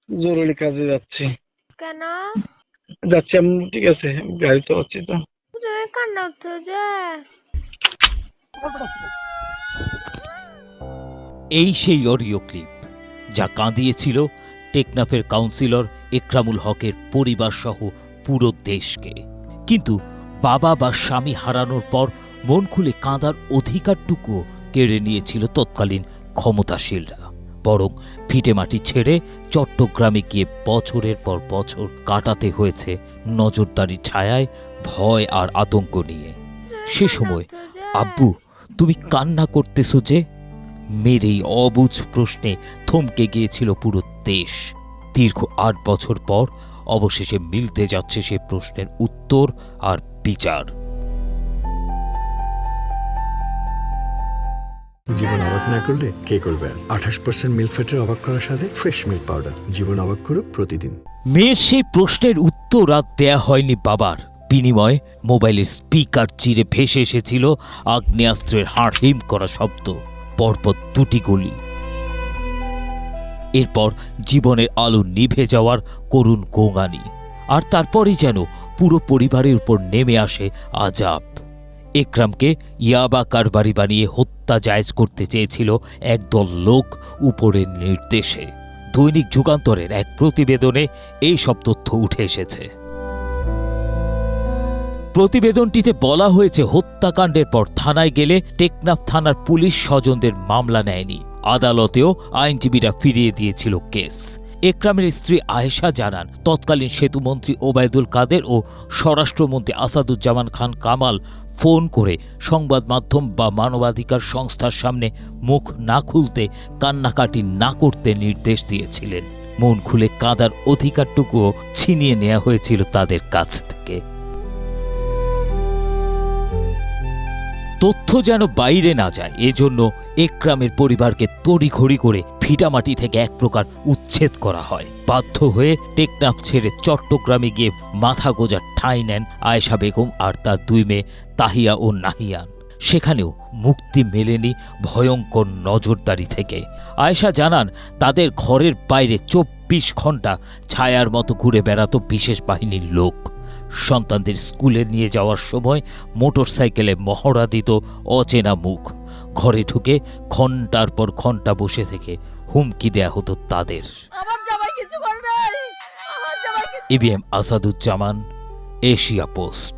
জরুরি কাজে যাচ্ছি। কেন? যাচ্ছি আমি, ঠিক আছে, গাড়িতে আছি তো। তুমি কান্না উঠছো যে? এই সেই অডিও ক্লিপ যা কাঁদিয়েছিল টেকনাফের কাউন্সিলর একরামুল হকের পরিবার সহ পুরো দেশকে। কিন্তু বাবা বা স্বামী হারানোর পর মন খুলে কাঁদার অধিকারটুকু কেড়ে নিয়েছিল তৎকালীন ক্ষমতাশীলরা। বরং ভিটেমাটি ছেড়ে চট্টগ্রামে গিয়ে বছরের পর বছর কাটাতে হয়েছে নজরদারি ছায়ায়, ভয় আর আতঙ্ক নিয়ে। সে সময় আব্বু তুমি কান্না করতেছো যে? মেয়ের এই অবুঝ প্রশ্নে থমকে গিয়েছিল পুরো দেশ। দীর্ঘ ৮ বছর পর অবশেষে মিলতে যাচ্ছে সে প্রশ্নের উত্তর আর বিচার। জীবন অবাক না করলে কে করবে? 28% মিল্ক ফ্যাটের অবাক করার সাথে ফ্রেশ মিল্ক পাউডার। জীবন অবাক করুক প্রতিদিন। মেয়ের সেই প্রশ্নের উত্তর আর দেয়া হয়নি বাবার। বিনিময়ে মোবাইলের স্পিকার চিরে ভেসে এসেছিল আগ্নেয়াস্ত্রের হাড় হিম করা শব্দ, পরপর দুটি গুলি। এরপর জীবনের আলো নিভে যাওয়ার করুণ গোঙানি। আর তারপরই যেন পুরো পরিবারের উপর নেমে আসে আযাব। একরামকে ইয়াবা কারবারি বানিয়ে হত্যা জায়েজ করতে চেয়েছিল একদল লোক উপরের নির্দেশে। দৈনিক যুগান্তরের এক প্রতিবেদনে এই সব তথ্য উঠে এসেছে। প্রতিবেদনটিতে বলা হয়েছে হত্যাকাণ্ডের পর থানায় গেলে টেকনাফ থানার পুলিশ স্বজনদের মামলা নেয়নি। আদালতেও আইনজীবীরা ফিরিয়ে দিয়েছিল কেস। একরামের স্ত্রী আয়েশা জানান, তৎকালীন সেতুমন্ত্রী ওবায়দুল কাদের ও স্বরাষ্ট্রমন্ত্রী আসাদুজ্জামান খান কামাল ফোন করে সংবাদ মাধ্যম বা মানবাধিকার সংস্থার সামনে মুখ না খুলতে, কান্নাকাটি না করতে নির্দেশ দিয়েছিলেন। মন খুলে কাঁদার অধিকারটুকুও ছিনিয়ে নেওয়া হয়েছিল তাদের কাছ থেকে। তথ্য যেন বাইরে না যায় এজন্য একরামের পরিবারকে তড়িঘড়ি করে ভিটামাটি থেকে এক প্রকার উচ্ছেদ করা হয়। বাধ্য হয়ে টেকনাফ ছেড়ে চট্টগ্রামে গিয়ে মাথা গোঁজার ঠাঁই নেন আয়েশা বেগম আর তার দুই মেয়ে তাহিয়া ও নাহিয়ান। সেখানেও মুক্তি মেলেনি ভয়ঙ্কর নজরদারি থেকে। আয়েশা জানান, তাদের ঘরের বাইরে 24 ঘন্টা ছায়ার মতো ঘুরে বেড়াতো বিশেষ বাহিনীর লোক। সন্তানদের স্কুলে নিয়ে যাওয়ার সময় মোটরসাইকেলে মহড়া দিত অচেনা মুখ। ঘরে ঢুকে ঘন্টার পর ঘন্টা বসে থেকে হুমকি দেয়া হতো তাদের। ABM Asaduzzaman, Asia post.